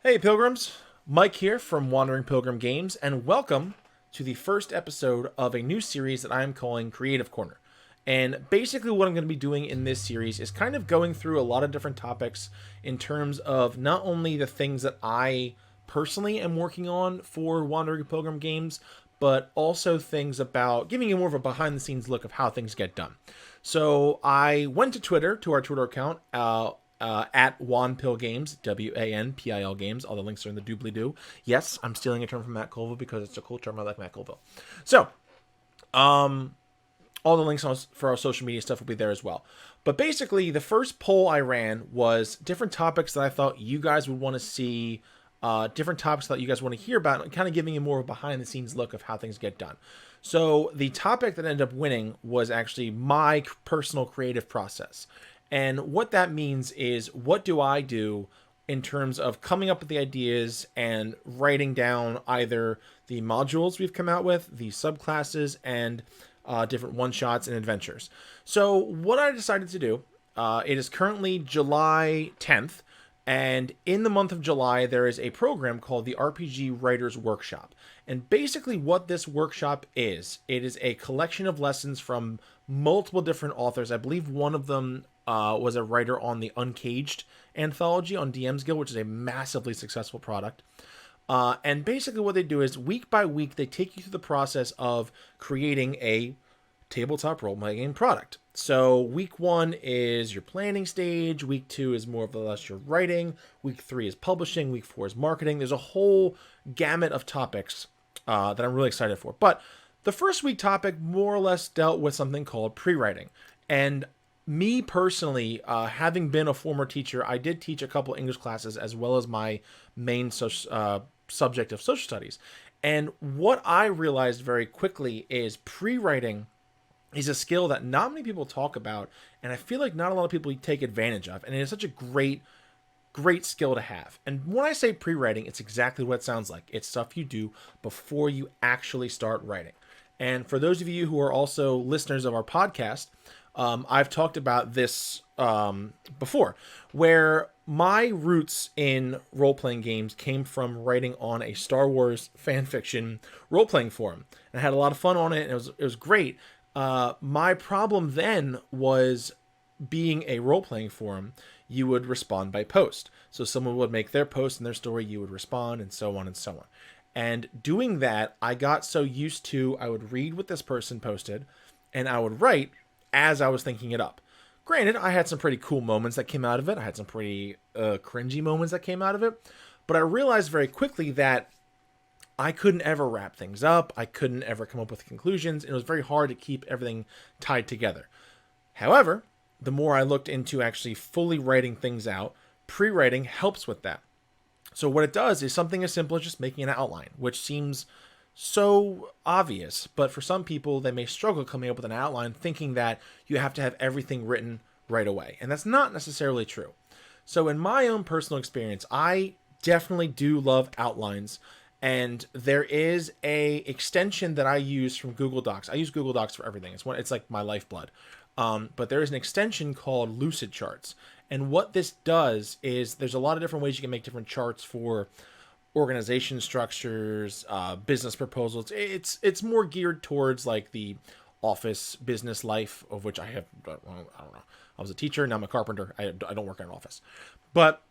Hey Pilgrims, Mike here from Wandering Pilgrim Games, and welcome to the first episode of a new series that I am calling Creative Corner. And basically, what I'm going to be doing in this series is kind of going through a lot of different topics in terms of not only the things that I personally am working on for Wandering Pilgrim Games, but also things about giving you more of a behind the scenes look of how things get done. So I went to Twitter, to our Twitter account, at Wanpil Games, WANPIL Games. All the links are in the doobly doo. Yes, I'm stealing a term from Matt Colville because it's a cool term. I like Matt Colville. So, all the links for our social media stuff will be there as well. But basically, the first poll I ran was different topics that I thought you guys would want to see, different topics that you guys want to hear about, and kind of giving you more of a behind the scenes look of how things get done. So the topic that ended up winning was actually my personal creative process. And what that means is, what do I do in terms of coming up with the ideas and writing down either the modules we've come out with, the subclasses, and different one-shots and adventures. So what I decided to do, it is currently July 10th, and in the month of July, there is a program called the RPG Writers Workshop. And basically what this workshop is, it is a collection of lessons from multiple different authors. I believe one of them was a writer on the Uncaged anthology on DM's Guild, which is a massively successful product. And basically what they do is week by week, they take you through the process of creating a tabletop role-playing game product. So week 1 is your planning stage, week 2 is more or less your writing, week 3 is publishing, week 4 is marketing. There's a whole gamut of topics that I'm really excited for. But the first week topic more or less dealt with something called pre-writing. And me personally, having been a former teacher, I did teach a couple English classes as well as my main subject of social studies. And what I realized very quickly is pre-writing is a skill that not many people talk about, and I feel like not a lot of people take advantage of. And it is such a great skill to have. And when I say pre-writing, it's exactly what it sounds like. It's stuff you do before you actually start writing. And for those of you who are also listeners of our podcast, I've talked about this before, where my roots in role-playing games came from writing on a Star Wars fan fiction role-playing forum. And I had a lot of fun on it, and it was great. My problem then was, being a role-playing forum, you would respond by post. So someone would make their post and their story, you would respond, and so on and so on. And doing that, I got so used to, I would read what this person posted, and I would write as I was thinking it up. Granted, I had some pretty cool moments that came out of it. I had some pretty cringy moments that came out of it. But I realized very quickly that I couldn't ever wrap things up. I couldn't ever come up with conclusions. And it was very hard to keep everything tied together. However, the more I looked into actually fully writing things out, pre-writing helps with that. So what it does is something as simple as just making an outline, which seems so obvious, but for some people, they may struggle coming up with an outline, thinking that you have to have everything written right away. And that's not necessarily true. So in my own personal experience, I definitely do love outlines. And there is a extension that I use from Google Docs. I use Google Docs for everything. It's like my lifeblood. But there is an extension called Lucid Charts. And what this does is, there's a lot of different ways you can make different charts for organization structures, business proposals. It's more geared towards like the office business life, of which I don't know. I was a teacher, now I'm a carpenter. I don't work in an office. But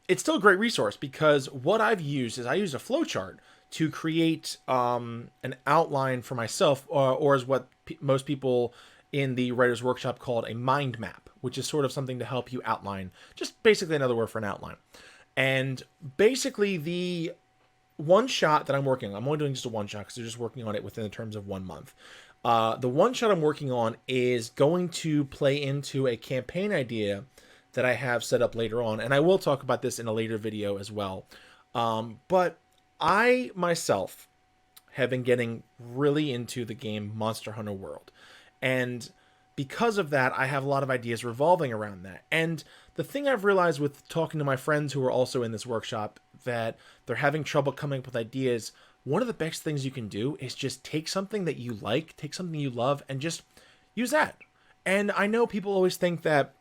it's still a great resource, because what I've used is I used a flowchart to create an outline for myself, or as what most people in the Writers Workshop called a mind map, which is sort of something to help you outline, just basically another word for an outline. And basically the one shot that I'm working on, I'm only doing just a one shot because they're just working on it within the terms of 1 month. The one shot I'm working on is going to play into a campaign idea that I have set up later on. And I will talk about this in a later video as well. But I myself have been getting really into the game Monster Hunter World. And because of that, I have a lot of ideas revolving around that. And the thing I've realized with talking to my friends who are also in this workshop, that they're having trouble coming up with ideas, one of the best things you can do is just take something that you like, take something you love, and just use that. And I know people always think that,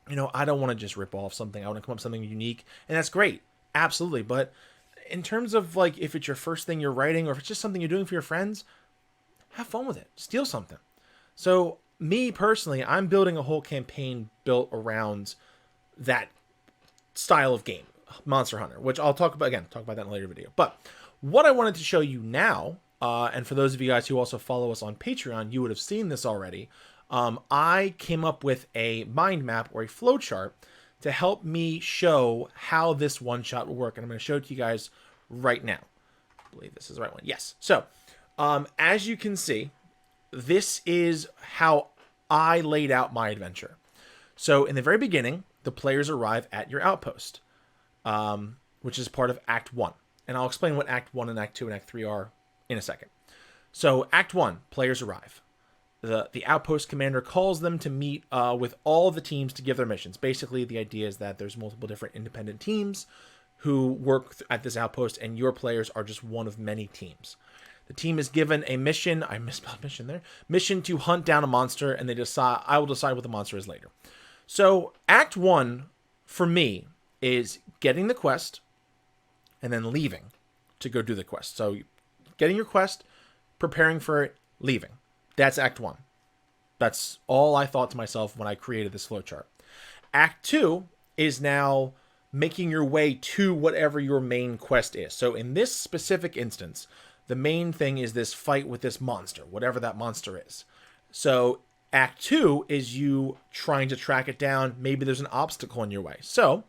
I don't want to just rip off something. I want to come up with something unique. And that's great. Absolutely. But in terms of like if it's your first thing you're writing or if it's just something you're doing for your friends, have fun with it. Steal something. So me personally, I'm building a whole campaign built around that style of game, Monster Hunter, which I'll talk about that in a later video. But what I wanted to show you now, and for those of you guys who also follow us on Patreon, you would have seen this already. I came up with a mind map or a flowchart to help me show how this one shot will work. And I'm going to show it to you guys right now. I believe this is the right one. Yes. So, as you can see, this is how I laid out my adventure. So in the very beginning, the players arrive at your outpost, which is part of Act 1. And I'll explain what Act 1 and Act 2 and Act 3 are in a second. So Act 1, players arrive. The outpost commander calls them to meet with all the teams to give their missions. Basically, the idea is that there's multiple different independent teams who work at this outpost, and your players are just one of many teams. The team is given a mission. I misspelled mission there. Mission to hunt down a monster, and I will decide what the monster is later. So Act 1, for me, is getting the quest and then leaving to go do the quest. So getting your quest, preparing for it, leaving. That's Act 1. That's all I thought to myself when I created this flowchart. Act 2 is now making your way to whatever your main quest is. So in this specific instance, the main thing is this fight with this monster, whatever that monster is. So Act 2 is you trying to track it down. Maybe there's an obstacle in your way. So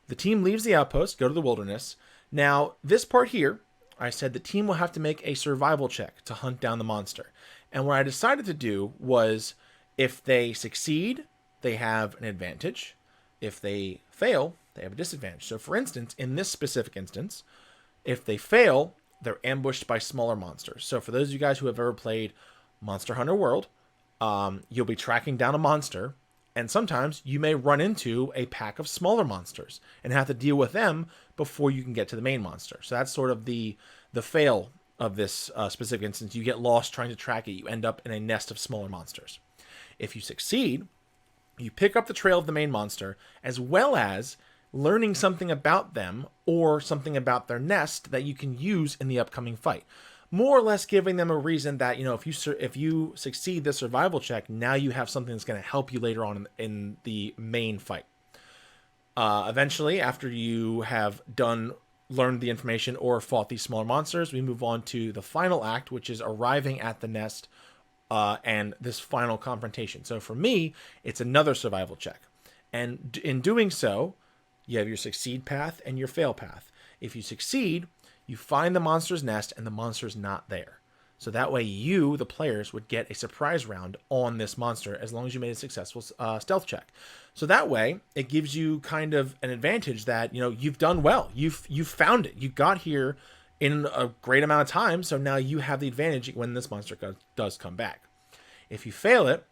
the team leaves the outpost, go to the wilderness. Now, this part here, I said the team will have to make a survival check to hunt down the monster. And what I decided to do was, if they succeed, they have an advantage. If they fail, they have a disadvantage. So for instance, in this specific instance, if they fail, they're ambushed by smaller monsters. So for those of you guys who have ever played Monster Hunter World, you'll be tracking down a monster, and sometimes you may run into a pack of smaller monsters and have to deal with them before you can get to the main monster. So that's sort of the fail of this specific instance. You get lost trying to track it. You end up in a nest of smaller monsters. If you succeed, you pick up the trail of the main monster, as well as learning something about them or something about their nest that you can use in the upcoming fight. More or less giving them a reason that, if you succeed the survival check, now you have something that's going to help you later on in the main fight. Eventually, after you have learned the information or fought these smaller monsters, we move on to the final act, which is arriving at the nest and this final confrontation. So for me, it's another survival check. And in doing so, you have your succeed path and your fail path. If you succeed, you find the monster's nest and the monster's not there. So that way you, the players, would get a surprise round on this monster as long as you made a successful stealth check. So that way it gives you kind of an advantage that, you've done well. You've found it. You got here in a great amount of time. So now you have the advantage when this monster does come back. If you fail it,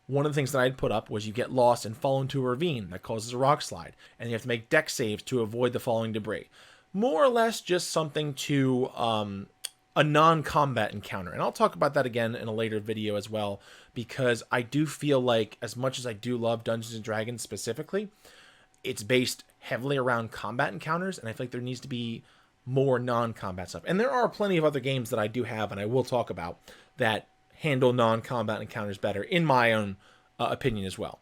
one of the things that I'd put up was you get lost and fall into a ravine that causes a rock slide, and you have to make dex saves to avoid the falling debris. More or less just something to a non-combat encounter. And I'll talk about that again in a later video as well, because I do feel like, as much as I do love Dungeons & Dragons specifically, it's based heavily around combat encounters, and I feel like there needs to be more non-combat stuff. And there are plenty of other games that I do have, and I will talk about, that handle non-combat encounters better, in my own opinion as well.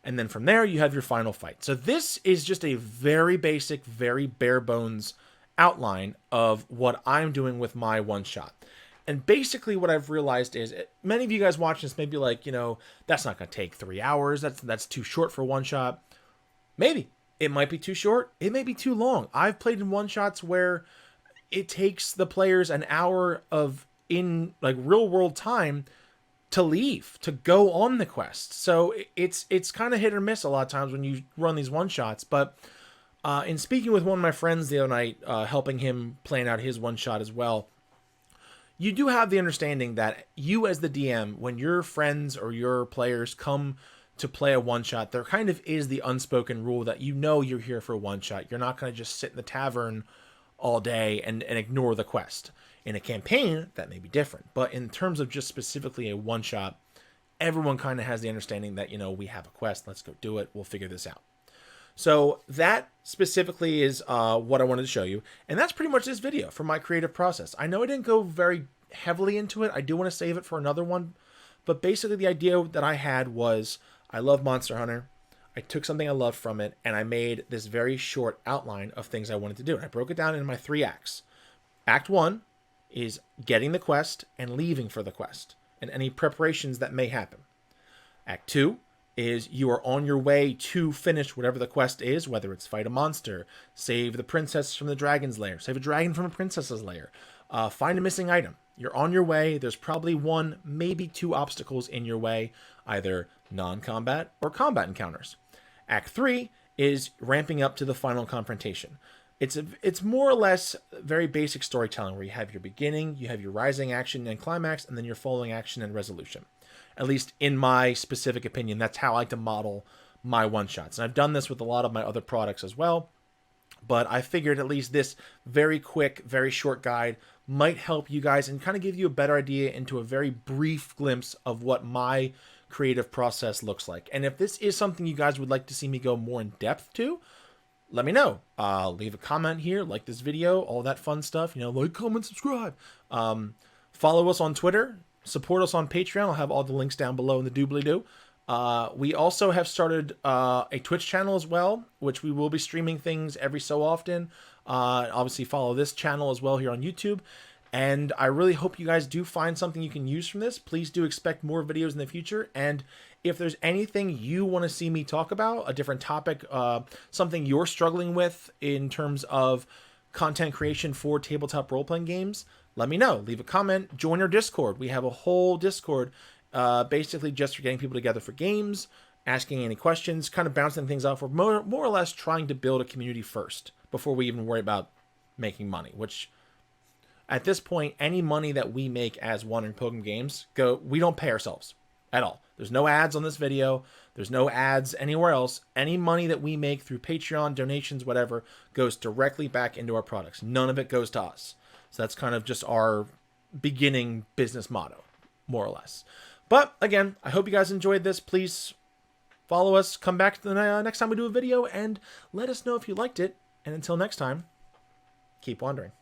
And then from there, you have your final fight. So this is just a very basic, very bare bones outline of what I'm doing with my one-shot. And basically what I've realized is, many of you guys watching this may be like, that's not going to take 3 hours. That's too short for one-shot. Maybe. It might be too short. It may be too long. I've played in one-shots where it takes the players an hour of real-world time to leave, to go on the quest. So it's kind of hit or miss a lot of times when you run these one-shots. But in speaking with one of my friends the other night, helping him plan out his one-shot as well, you do have the understanding that you as the DM, when your friends or your players come to play a one-shot, there kind of is the unspoken rule that you're here for a one-shot. You're not going to just sit in the tavern all day and ignore the quest. In a campaign, that may be different. But in terms of just specifically a one-shot, everyone kind of has the understanding that, we have a quest. Let's go do it. We'll figure this out. So that specifically is what I wanted to show you. And that's pretty much this video for my creative process. I know I didn't go very heavily into it. I do want to save it for another one. But basically the idea that I had was I love Monster Hunter. I took something I loved from it and I made this very short outline of things I wanted to do. And I broke it down into my 3 acts. Act 1 is getting the quest and leaving for the quest and any preparations that may happen. Act 2 is you are on your way to finish whatever the quest is, whether it's fight a monster, save the princess from the dragon's lair, save a dragon from a princess's lair, find a missing item. You're on your way. There's probably 1, maybe 2 obstacles in your way, either non-combat or combat encounters. Act 3 is ramping up to the final confrontation. It's more or less very basic storytelling where you have your beginning, you have your rising action and climax, and then your following action and resolution. At least in my specific opinion, that's how I like to model my one-shots. And I've done this with a lot of my other products as well. But I figured at least this very quick, very short guide might help you guys and kind of give you a better idea into a very brief glimpse of what my creative process looks like. And if this is something you guys would like to see me go more in depth to, let me know. Leave a comment here, like this video, all that fun stuff. Like, comment, subscribe. Follow us on Twitter. Support us on Patreon. I'll have all the links down below in the doobly-doo. We also have started a Twitch channel as well, which we will be streaming things every so often. Obviously, follow this channel as well here on YouTube. And I really hope you guys do find something you can use from this. Please do expect more videos in the future. And if there's anything you want to see me talk about, a different topic, something you're struggling with in terms of content creation for tabletop role-playing games, let me know. Leave a comment. Join our Discord. We have a whole Discord basically just for getting people together for games, asking any questions, kind of bouncing things off. We're more or less trying to build a community first before we even worry about making money, which at this point, any money that we make as Wandering Pilgrim Games, we don't pay ourselves at all. There's no ads on this video. There's no ads anywhere else. Any money that we make through Patreon, donations, whatever, goes directly back into our products. None of it goes to us. So that's kind of just our beginning business motto, more or less. But again, I hope you guys enjoyed this. Please follow us. Come back to the next time we do a video and let us know if you liked it. And until next time, keep wandering.